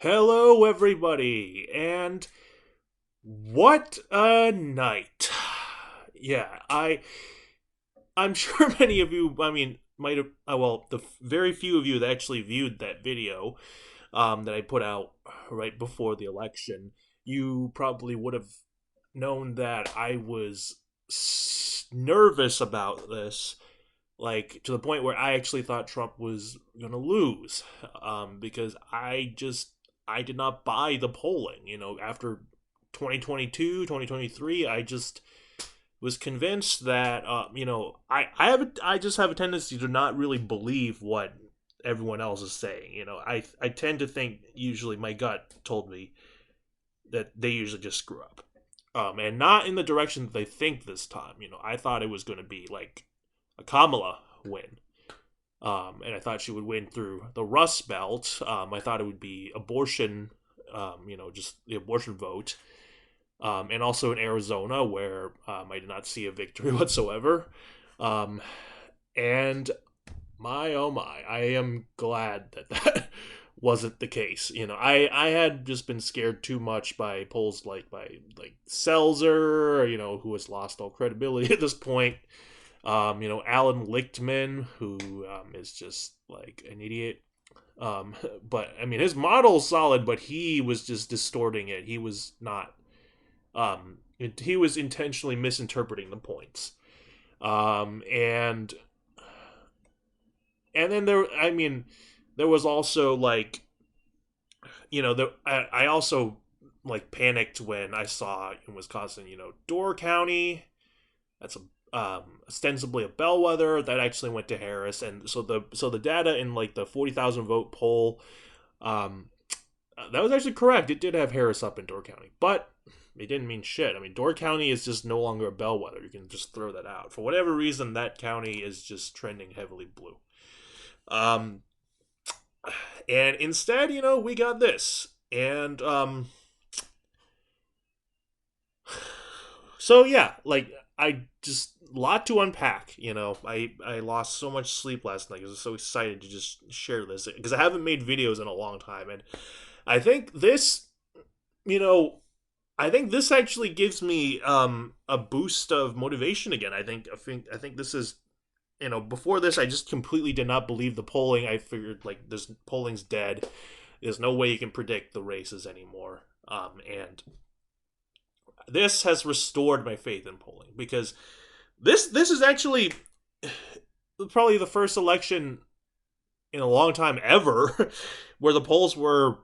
Hello, everybody, and what a night! Yeah, I'm sure many of you, might have. Well, the very few of you that actually viewed that video that I put out right before the election, you probably would have known that I was nervous about this, like to the point where I actually thought Trump was going to lose, because I did not buy the polling. After 2022, 2023, I just was convinced that I just have a tendency to not really believe what everyone else is saying. I tend to think usually my gut told me that they usually just screw up. And not in the direction that they think this time. I thought it was going to be like a Kamala win. And I thought she would win through the Rust Belt. I thought it would be abortion, just the abortion vote. And also in Arizona, where I did not see a victory whatsoever. Um, and my oh my, I am glad that that wasn't the case. I had just been scared too much by polls like Seltzer, who has lost all credibility at this point. Alan Lichtman, who is just like an idiot. But I mean, his model's solid, but he was just distorting it. He was not. He was intentionally misinterpreting the points. And then there was also like, I also like panicked when I saw in Wisconsin, Door County. That's ostensibly a bellwether that actually went to Harris, and so the data in like the 40,000 vote poll, um, that was actually correct. It did have Harris up in Door County, but it didn't mean shit. I mean, Door County is just no longer a bellwether. You can just throw that out. For whatever reason, that county is just trending heavily blue. Um, and instead, we got this, and so yeah, like I just lot to unpack. I lost so much sleep last night. I was so excited to just share this because I haven't made videos in a long time, and I think this, you know, I think this actually gives me a boost of motivation again. I think this is, before this I just completely did not believe the polling. I figured like this polling's dead. There's no way you can predict the races anymore. And this has restored my faith in polling because this is actually probably the first election in a long time ever where the polls were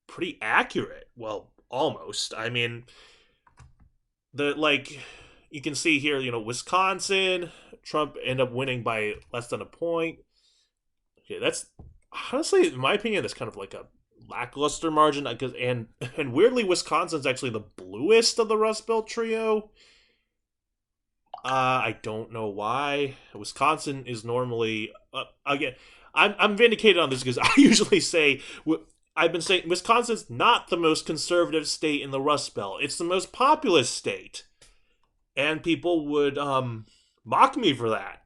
pretty accurate. Well, almost. I mean, the like you can see here, Wisconsin, Trump ended up winning by less than a point. Okay, that's honestly, in my opinion, that's kind of like a lackluster margin because and weirdly, Wisconsin's actually the bluest of the Rust Belt trio. I don't know why. Wisconsin is normally again. I'm vindicated on this because I usually say I've been saying Wisconsin's not the most conservative state in the Rust Belt. It's the most populous state, and people would mock me for that.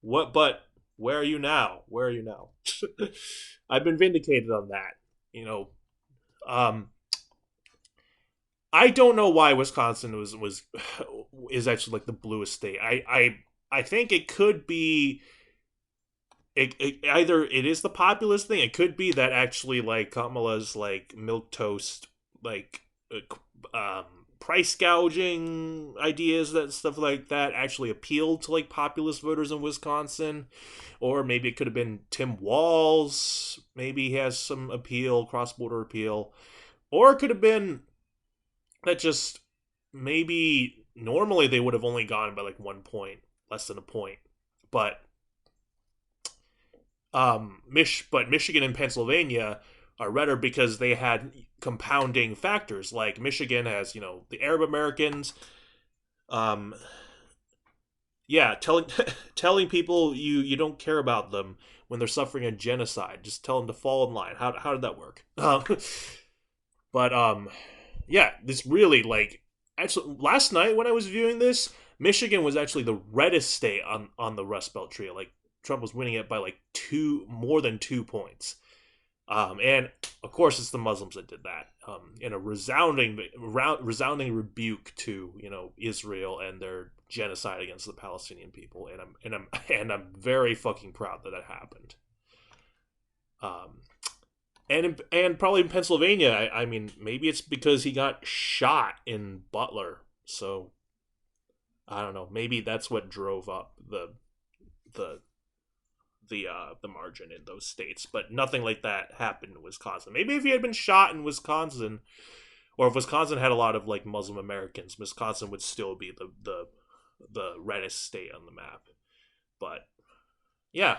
What? But where are you now? Where are you now? I've been vindicated on that. You know, um, I don't know why Wisconsin was is actually like the bluest state. I think it could be either it is the populist thing. It could be that actually like Kamala's like milk toast like um, price gouging ideas, that stuff like that actually appealed to like populist voters in Wisconsin, or maybe it could have been Tim Walz. Maybe he has some appeal, cross border appeal, or it could have been that just maybe normally they would have only gone by like 1 point, less than a point, but but Michigan and Pennsylvania are redder because they had compounding factors. Like Michigan has, the Arab Americans. Um, yeah, telling telling people you don't care about them when they're suffering a genocide. Just tell them to fall in line. How did that work? But yeah, this really like actually last night when I was viewing this, Michigan was actually the reddest state on the Rust Belt trio. Like Trump was winning it by like more than 2 points. And of course, it's the Muslims that did that, in a resounding rebuke to Israel and their genocide against the Palestinian people. And I'm very fucking proud that that happened. Um, and probably in Pennsylvania, I mean, maybe it's because he got shot in Butler, so I don't know. Maybe that's what drove up the the margin in those states, but nothing like that happened in Wisconsin. Maybe if he had been shot in Wisconsin, or if Wisconsin had a lot of like Muslim Americans, Wisconsin would still be the reddest state on the map. But yeah,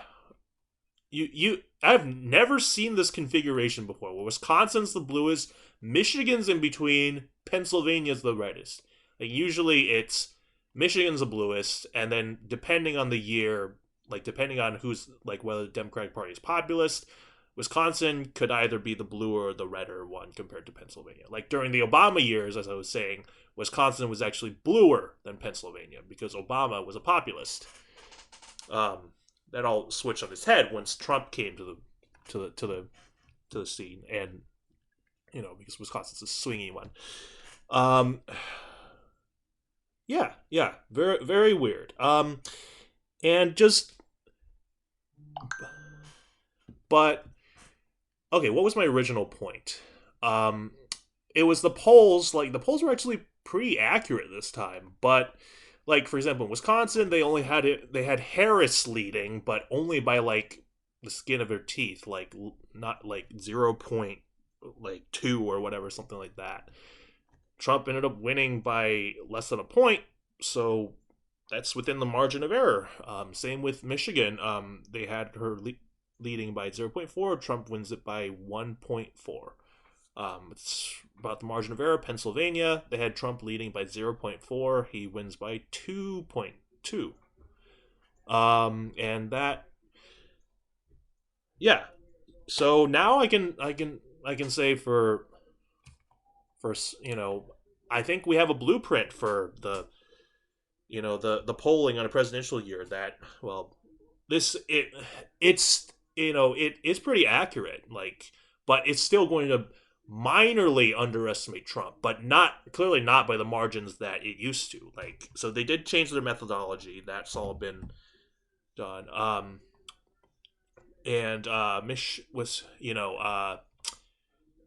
you I've never seen this configuration before. Where Wisconsin's the bluest, Michigan's in between, Pennsylvania's the reddest. Like usually it's Michigan's the bluest, and then depending on the year, like depending on who's like whether the Democratic Party is populist, Wisconsin could either be the bluer or the redder one compared to Pennsylvania. Like during the Obama years, as I was saying, Wisconsin was actually bluer than Pennsylvania because Obama was a populist. Um, that all switched on its head once Trump came to the scene, and because Wisconsin's a swingy one. Um, yeah, yeah, very very weird. And just but okay, what was my original point? Um, it was the polls. Like the polls were actually pretty accurate this time, but like for example, in Wisconsin, they had Harris leading, but only by like the skin of her teeth, like not like 0 point like 2 or whatever, something like that. Trump ended up winning by less than a point, so that's within the margin of error. Same with Michigan. They had her leading by 0.4. Trump wins it by 1.4. It's about the margin of error. Pennsylvania, they had Trump leading by 0.4. He wins by 2.2. And that, yeah. So now I can say for I think we have a blueprint for the polling on a presidential year that, well, this it's it's pretty accurate, like, but it's still going to minorly underestimate Trump, but not clearly not by the margins that it used to. Like, so they did change their methodology. That's all been done. And Mish was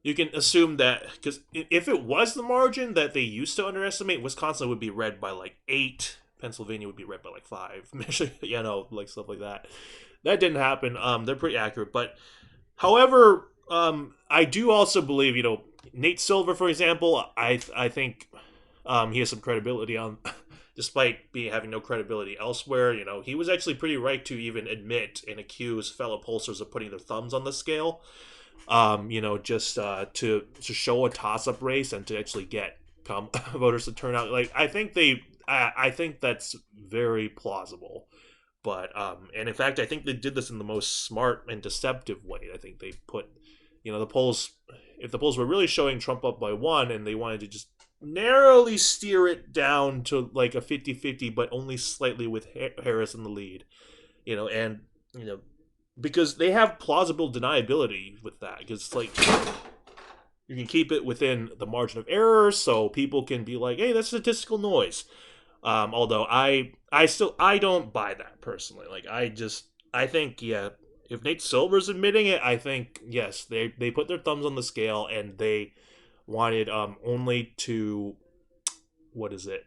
you can assume that because if it was the margin that they used to underestimate, Wisconsin would be read by like 8, Pennsylvania would be read by like 5, Michigan, like stuff like that. That didn't happen. They're pretty accurate, but however, I do also believe Nate Silver, for example. I think he has some credibility on, despite having no credibility elsewhere. He was actually pretty right to even admit and accuse fellow pollsters of putting their thumbs on the scale, just to show a toss up race and to actually get voters to turn out. Like I think that's very plausible. But and in fact, I think they did this in the most smart and deceptive way. I think they put, the polls. If the polls were really showing Trump up by 1, and they wanted to just narrowly steer it down to like a 50-50, but only slightly with Harris in the lead, and you know because they have plausible deniability with that, because it's like you can keep it within the margin of error, so people can be like, hey, that's statistical noise. Although I don't buy that personally. Like I think, yeah, if Nate Silver's admitting it, I think yes, they put their thumbs on the scale, and they wanted only to, what is it?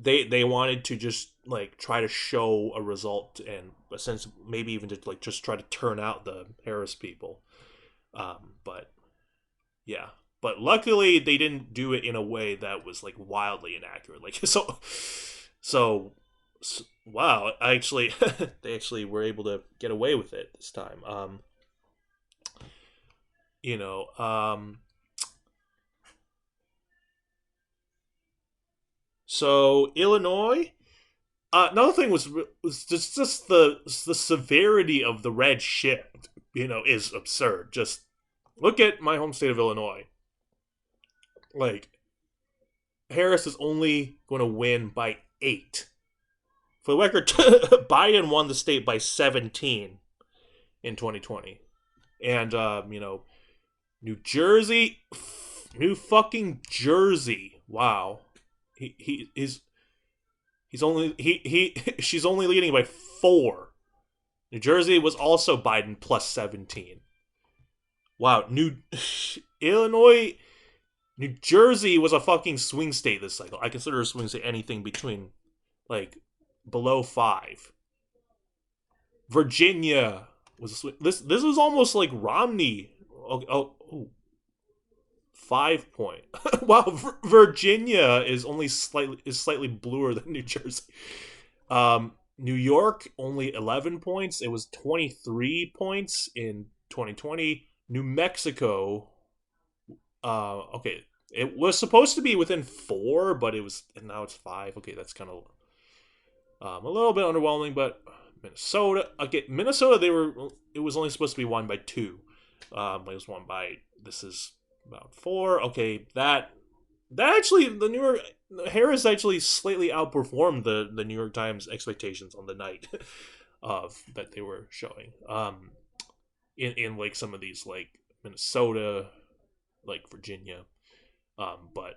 They wanted to just like try to show a result, and a sense maybe even to like just try to turn out the Harris people. But yeah, but luckily they didn't do it in a way that was like wildly inaccurate. Like so, wow, actually they actually were able to get away with it this time. You know, so Illinois. Another thing was just the severity of the red shift. Is absurd. Just look at my home state of Illinois. Like Harris is only going to win by 8. For the record, Biden won the state by 17 in 2020. And New Jersey, New fucking Jersey. Wow, he's only she's only leading by 4. New Jersey was also Biden plus 17. Wow, New Illinois, New Jersey was a fucking swing state this cycle. I consider a swing state anything between like below 5. Virginia was a swing. This was almost like Romney. Oh, 5 point. Wow, Virginia is slightly bluer than New Jersey. New York only 11 points. It was 23 points in 2020. New Mexico, okay, it was supposed to be within 4, but it was, and now it's 5. Okay, that's kind of a little bit underwhelming. But Minnesota, okay, Minnesota, it was only supposed to be won by 2. It was won by, this is about 4. Okay, that actually, the New York Harris actually slightly outperformed the New York Times expectations on the night of that they were showing. In like some of these like Minnesota, like Virginia, but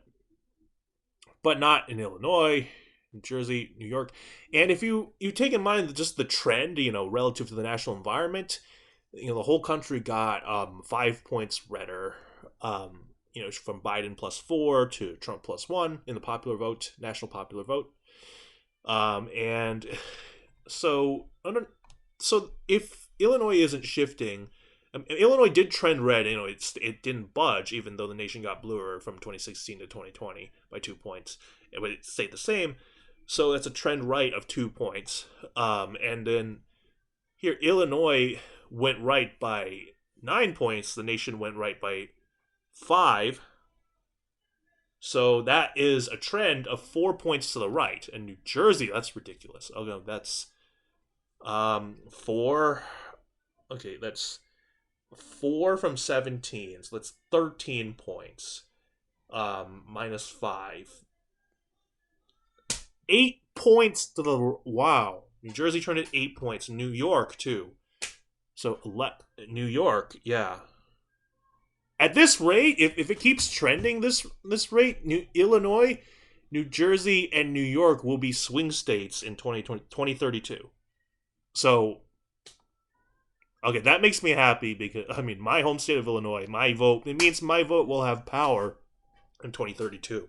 not in Illinois, New Jersey, New York. And if you take in mind just the trend, relative to the national environment, the whole country got 5 points redder. From Biden plus 4 to Trump plus 1 in the popular vote, national popular vote. And so if Illinois isn't shifting, Illinois did trend red. It didn't budge, even though the nation got bluer from 2016 to 2020 by 2 points. But it stayed the same. So that's a trend right of 2 points. And then here, Illinois went right by 9 points. The nation went right by 5. So that is a trend of 4 points to the right. And New Jersey, that's ridiculous. Okay, that's 4. Okay, that's 4 from 17. So that's 13 points. Minus 5. 8 points to the, wow. New Jersey turned at 8 points. New York too. So New York, yeah. At this rate, if it keeps trending this rate, Illinois, New Jersey, and New York will be swing states in 2032. So, okay, that makes me happy because, my home state of Illinois, it means my vote will have power in 2032.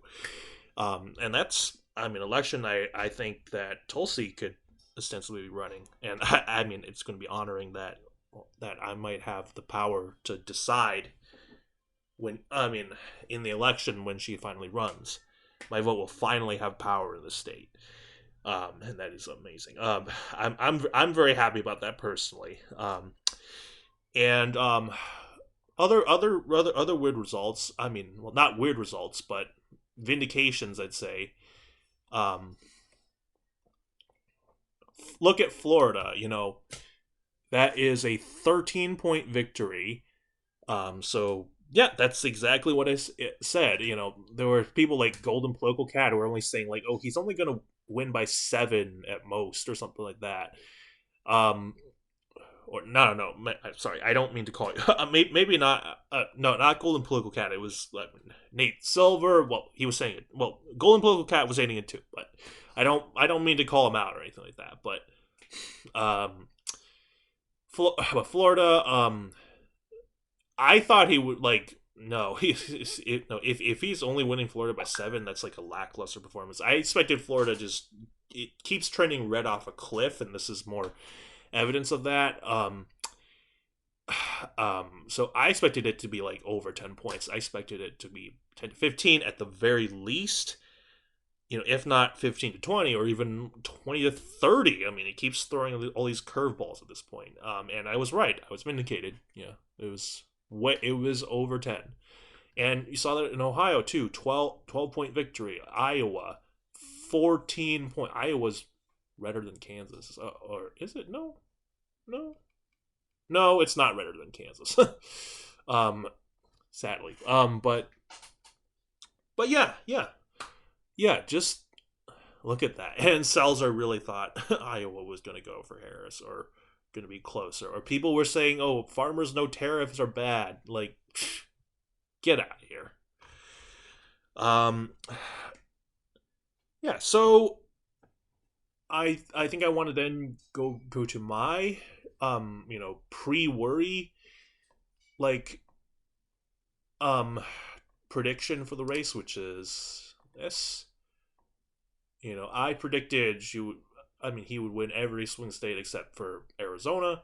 And that's, election, I think that Tulsi could ostensibly be running. And, it's going to be honoring that I might have the power to decide when, in the election when she finally runs. My vote will finally have power in the state. And that is amazing. I'm very happy about that personally. And other weird results. Not weird results, but vindications, I'd say. Look at Florida. That is a 13-point victory. So yeah, that's exactly what I said. There were people like Golden Political Cat who were only saying like, oh, he's only going to win by 7 at most or something like that. Or no, sorry, I don't mean to call it. Maybe not. No, not Golden Political Cat. It was Nate Silver. Well, he was saying it. Well, Golden Political Cat was saying it too, but I don't mean to call him out or anything like that. But Florida. I thought he would no. If he's only winning Florida by 7, that's like a lackluster performance. I expected Florida it keeps trending red off a cliff, and this is more evidence of that. So I expected it to be like over 10 points. I expected it to be 10 to 15 at the very least. If not 15 to 20 or even 20 to 30. It keeps throwing all these curveballs at this point. And I was right. I was vindicated. Yeah, it was over 10. And you saw that in Ohio too. 12-point victory. Iowa, 14 point. Iowa's redder than Kansas. Or is it? No. No, it's not redder than Kansas. Sadly. But yeah, just look at that. And Salzer really thought Iowa was going to go for Harris, or going to be closer. Or people were saying, "Oh, farmers no tariffs are bad." Like, get out of here. Um, yeah. So I think I want to then go to my pre worry like um prediction for the race, which is this. I predicted she would. I mean, he would win every swing state except for Arizona.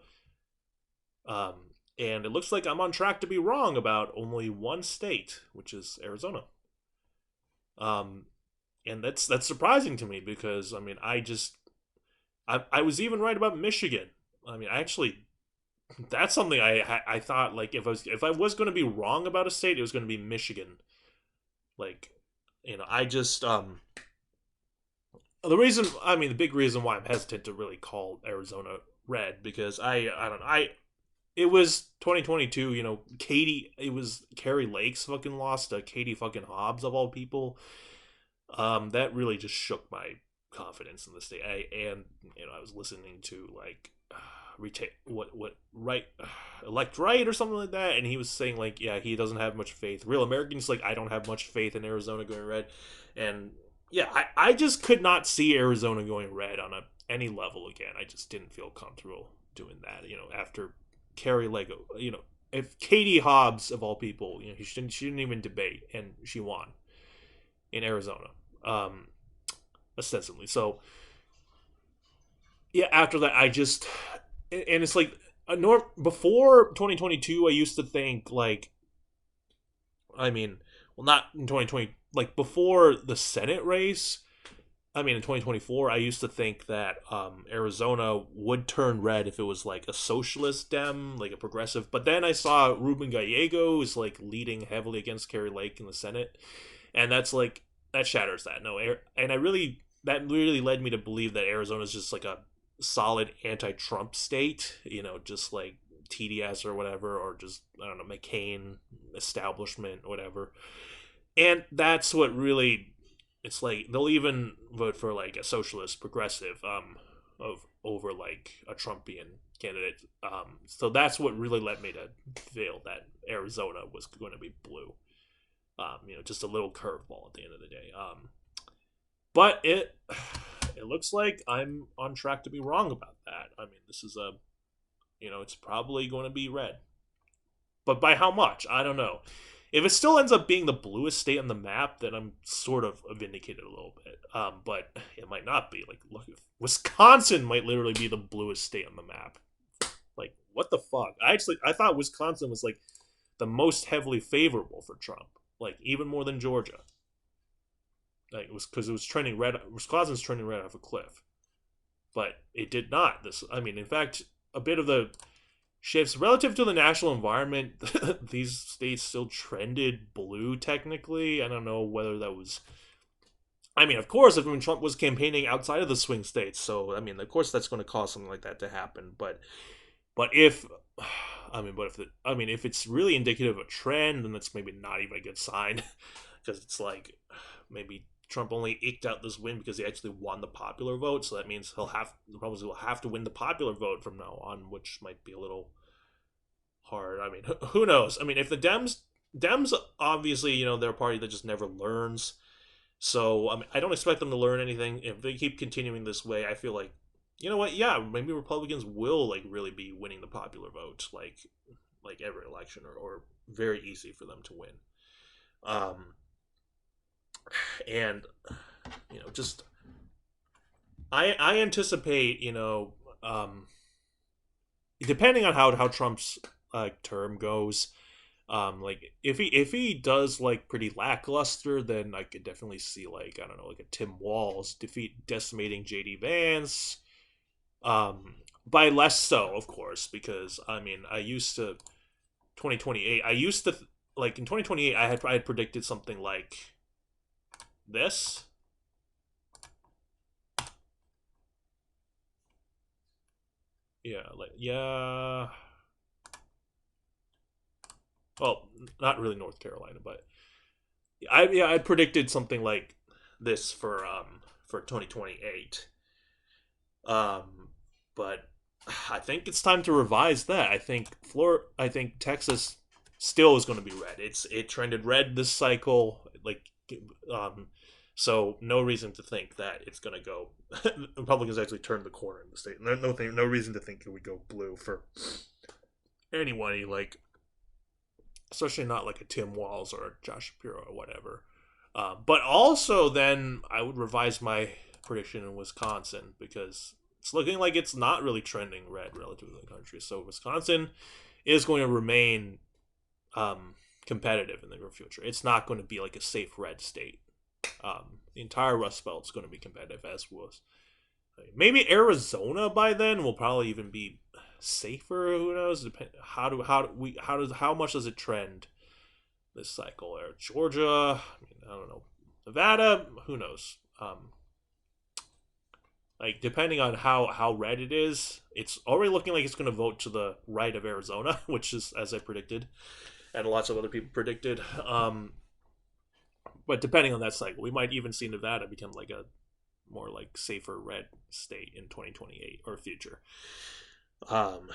And it looks like I'm on track to be wrong about only one state, which is Arizona. Um, and that's surprising to me because I mean, I was even right about Michigan. I mean, actually, that's something I thought like if I was going to be wrong about a state, it was going to be Michigan. Like, I just the reason I mean the big reason why I'm hesitant to really call Arizona red because I don't know it was 2022. Katie it was Carrie Lakes fucking lost to Katie fucking Hobbs of all people. That really just shook my confidence in the state. And I was listening to like what right elect right or something like that, and he was saying like yeah he doesn't have much faith. Real Americans like I don't have much faith in Arizona going red, and yeah I just could not see Arizona going red on any level again. I just didn't feel comfortable doing that. After Carrie Lego, if Katie Hobbs of all people, she didn't even debate and she won in Arizona. Um, Ostensibly. So yeah, after that, I just and it's like before 2022, I used to think like I mean, well, not in 2020, like before the Senate race. I mean, in 2024, I used to think that Arizona would turn red if it was like a socialist Dem, like a progressive. But then I saw Ruben Gallego is like leading heavily against Kerry Lake in the Senate, and that's like that shatters that. No, and I really that really led me to believe that Arizona is just like a solid anti-Trump state. Just like TDS or whatever, or just I don't know McCain establishment, whatever. And that's what really it's like they'll even vote for like a socialist progressive of over like a Trumpian candidate. So that's what really led me to feel that Arizona was going to be blue. Just a little curveball at the end of the day. But it looks like I'm on track to be wrong about that. I mean, this is it's probably going to be red, but by how much? I don't know. If it still ends up being the bluest state on the map, then I'm sort of vindicated a little bit. But it might not be. Like, look, Wisconsin might literally be the bluest state on the map. Like, what the fuck? I thought Wisconsin was like the most heavily favorable for Trump, like even more than Georgia. Like it was because it was trending red. Wisconsin's trending red off a cliff, but it did not. I mean, in fact, a bit of the shifts relative to the national environment. These states still trended blue. Technically, I don't know whether that was. I mean, of course, if when Trump was campaigning outside of the swing states, so I mean, of course, that's going to cause something like that to happen. But if if it's really indicative of a trend, then that's maybe not even a good sign because it's like maybe Trump only eked out this win because he actually won the popular vote. So that means the Republicans will have to win the popular vote from now on, which might be a little hard. I mean, who knows? I mean, if the Dems obviously they're a party that just never learns. So I mean, I don't expect them to learn anything. If they keep continuing this way, I feel like you know what? Yeah, maybe Republicans will like really be winning the popular vote, like every election, or very easy for them to win. Um, and just I anticipate depending on how Trump's term goes. Like if he does like pretty lackluster, then I could definitely see like I don't know like a Tim Walz defeat decimating JD Vance. By less so, of course, because I mean I used to 2028. I used to like in 2028 I had predicted something like this. Yeah, like yeah. Well, not really North Carolina, but I predicted something like this for 2028. Um, but I think it's time to revise that. I think Texas still is going to be red. It trended red this cycle, um, so no reason to think that it's going to go. Republicans actually turned the corner in the state. No reason to think it would go blue for anyone like, especially not like a Tim Walz or a Josh Shapiro or whatever. But also, then I would revise my prediction in Wisconsin because it's looking like it's not really trending red relative to the country. So Wisconsin is going to remain competitive in the near future. It's not going to be like a safe red state. The entire Rust Belt is going to be competitive, as was maybe Arizona by then will probably even be safer. Who knows? How much does it trend this cycle? Or Georgia, I don't know. Nevada, who knows? Like depending on how red it is, it's already looking like it's going to vote to the right of Arizona, which is as I predicted, and lots of other people predicted. But depending on that cycle, we might even see Nevada become like a more like safer red state in 2028 or future. Um,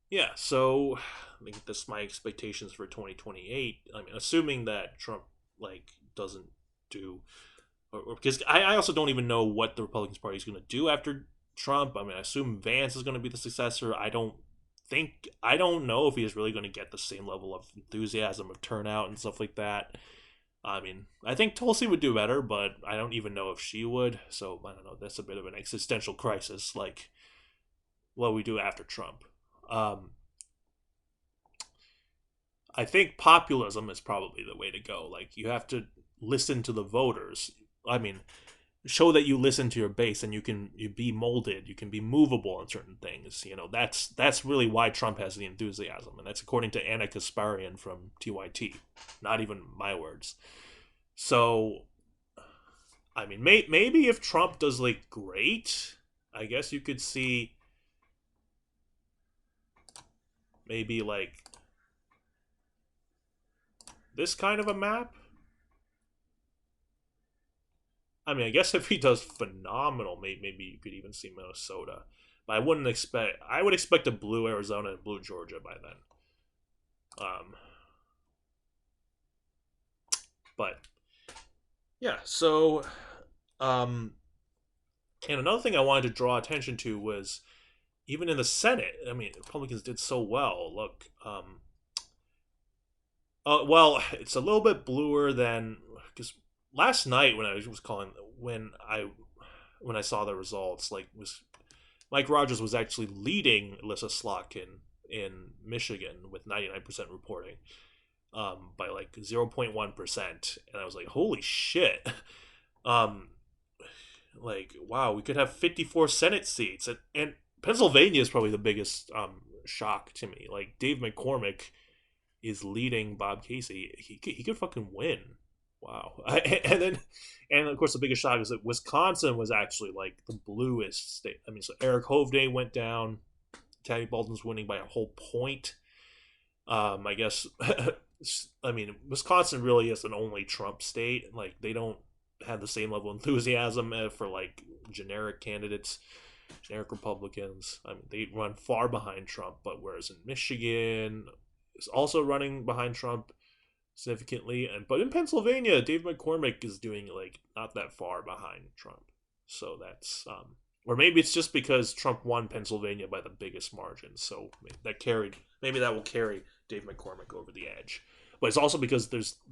yeah, so I think that's my expectations for 2028. I mean, assuming that Trump like doesn't do, or because I also don't even know what the Republicans Party is going to do after Trump. I mean, I assume Vance is going to be the successor. I don't know if he's really going to get the same level of enthusiasm of turnout and stuff like that. I mean, I think Tulsi would do better, but I don't even know if she would. So I don't know. That's a bit of an existential crisis, like what we do after Trump. Um, I think populism is probably the way to go. Like you have to listen to the voters. I mean, show that you listen to your base and you be molded, you can be movable on certain things. That's really why Trump has the enthusiasm, and that's according to Anna Kasparian from TYT, not even my words. So, I mean, maybe if Trump does like great, I guess you could see maybe like this kind of a map. I mean, I guess if he does phenomenal, maybe you could even see Minnesota. But I wouldn't expect. I would expect a blue Arizona and blue Georgia by then. Um, but yeah, so um, and another thing I wanted to draw attention to was even in the Senate. I mean, Republicans did so well. Look, well, it's a little bit bluer than because last night when I was calling when I saw the results, like was Mike Rogers was actually leading Alyssa Slotkin in Michigan with 99% reporting, by like 0.1%, and I was like, holy shit, um, like wow, we could have 54 Senate seats, and Pennsylvania is probably the biggest shock to me. Like Dave McCormick is leading Bob Casey. He could fucking win. Wow. And of course the biggest shock is that Wisconsin was actually like the bluest state. I mean, so Eric Hovde went down. Tammy Baldwin's winning by a whole point. I guess. I mean, Wisconsin really is an only Trump state. Like they don't have the same level of enthusiasm for like generic candidates, generic Republicans. I mean, they run far behind Trump. But whereas in Michigan, is also running behind Trump significantly, but in Pennsylvania, Dave McCormick is doing like not that far behind Trump. So that's or maybe it's just because Trump won Pennsylvania by the biggest margin. So maybe that will carry Dave McCormick over the edge. But it's also because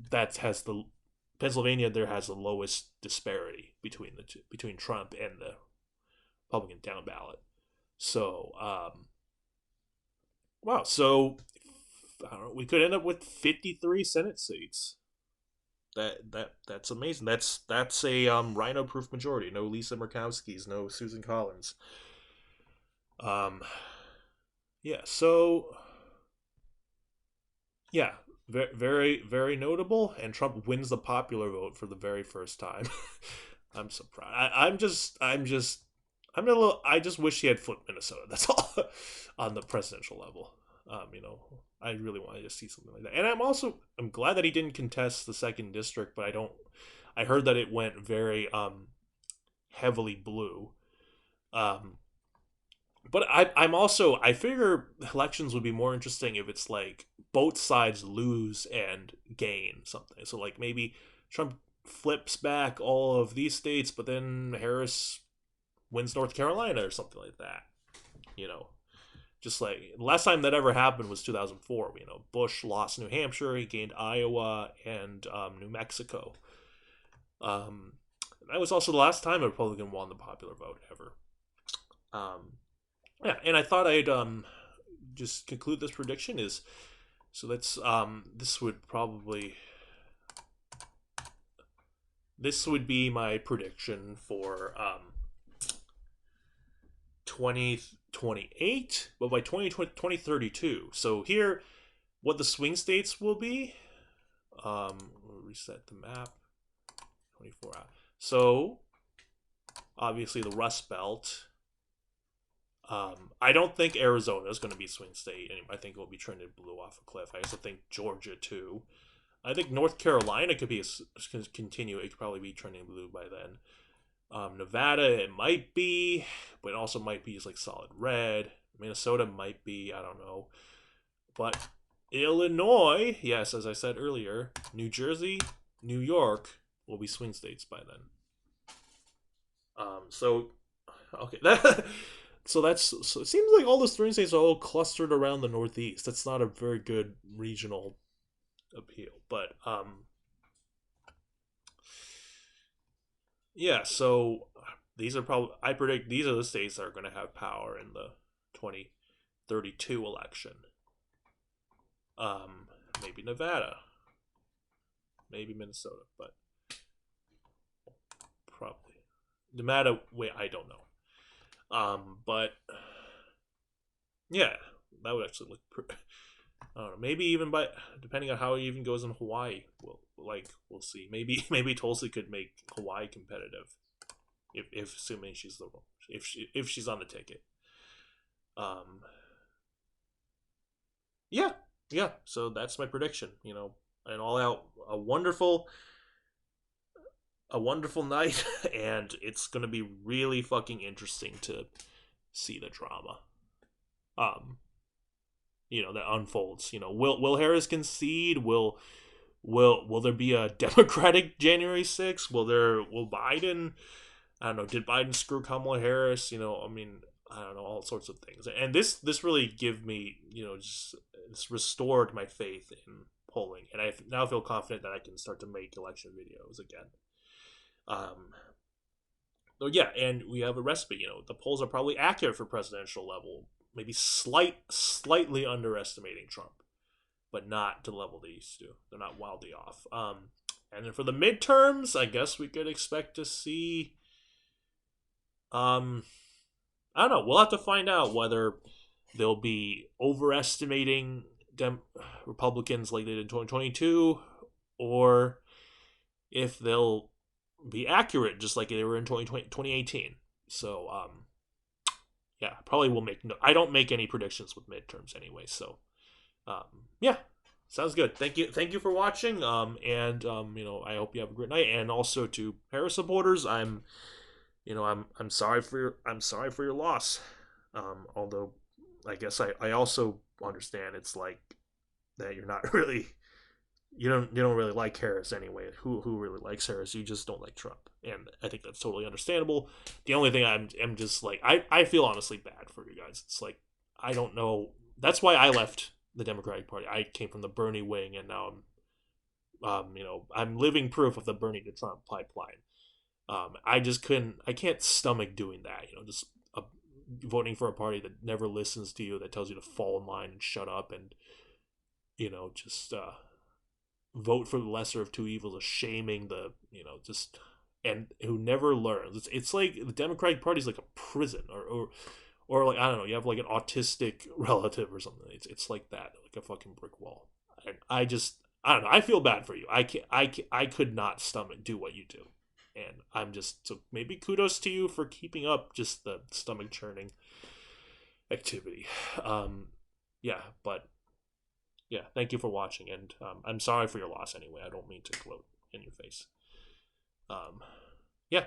that has the Pennsylvania there has the lowest disparity between the two, between Trump and the Republican down ballot. So wow, so I don't know, we could end up with 53 Senate seats. That's amazing. That's a rhino proof majority. No Lisa Murkowski's, no Susan Collins. Um yeah, so yeah, very notable, and Trump wins the popular vote for the very first time. I'm surprised. I'm a little. I just wish he had flipped Minnesota. That's all on the presidential level. You know, I really wanted to see something like that, and I'm glad that he didn't contest the second district, but I don't. I heard that it went very heavily blue. Um, But I'm also I figure elections would be more interesting if it's like both sides lose and gain something. So like maybe Trump flips back all of these states, but then Harris wins North Carolina or something like that. You know, just like the last time that ever happened was 2004. You know, Bush lost New Hampshire, he gained Iowa and New Mexico. Um, that was also the last time a Republican won the popular vote ever. Um, yeah, and I thought I'd just conclude this prediction is so that's this would probably this would be my prediction for 2028, but by 2032. So here what the swing states will be, we'll reset the map. 24 hours. So obviously the Rust Belt. I don't think Arizona is going to be swing state. I think it will be trended blue off a cliff. I also think Georgia too. I think North Carolina could be continue. It could probably be trending blue by then. Nevada, it might be, but it also might be just like solid red. Minnesota might be. I don't know, but Illinois, yes, as I said earlier, New Jersey, New York will be swing states by then. So okay, so it seems like all the swing states are all clustered around the Northeast. That's not a very good regional appeal, but yeah. So these are probably I predict these are the states that are going to have power in the 2032 election. Um, Maybe Nevada, maybe Minnesota, but probably Nevada. Wait, I don't know. But yeah, that would actually look. I don't know. Maybe even by depending on how it even goes in Hawaii, we'll see. Maybe Tulsi could make Hawaii competitive, if assuming she's the if she's on the ticket. Um, yeah, yeah. So that's my prediction. You know, an all out a wonderful night, and it's gonna be really fucking interesting to see the drama. Um, that unfolds. Will Harris concede? Will there be a Democratic January 6th? Will Biden? I don't know. Did Biden screw Kamala Harris? I mean, I don't know, all sorts of things. And this really give me, just it's restored my faith in polling, and I now feel confident that I can start to make election videos again. Um, so yeah, and we have a recipe. The polls are probably accurate for presidential level, maybe slightly underestimating Trump, but not to the level they used to. They're not wildly off. And then for the midterms, I guess we could expect to see. Um, I don't know. We'll have to find out whether they'll be overestimating Republicans like they did in 2022, or if they'll be accurate just like they were in 2018. So, yeah, probably will make no. I don't make any predictions with midterms anyway. So, yeah, sounds good. Thank you for watching. And I hope you have a great night. And also to Harris supporters, I'm sorry for your loss. Although I guess I also understand it's like that you're not really you don't really like Harris anyway. Who really likes Harris? You just don't like Trump, and I think that's totally understandable. The only thing I'm just like I feel honestly bad for you guys. It's like I don't know. That's why I left the Democratic Party. I came from the Bernie wing, and now I'm living proof of the Bernie to Trump pipeline. I just couldn't. I can't stomach doing that. Just voting for a party that never listens to you, that tells you to fall in line and shut up, and just vote for the lesser of two evils, of shaming the just and who never learns. It's like the Democratic Party is like a prison, or like I don't know. You have like an autistic relative or something. It's like that, like a fucking brick wall. And I don't know. I feel bad for you. I could not stomach do what you do. And I'm just so maybe kudos to you for keeping up just the stomach churning activity. Yeah, but yeah, thank you for watching, and I'm sorry for your loss anyway. I don't mean to gloat in your face. Um, yeah,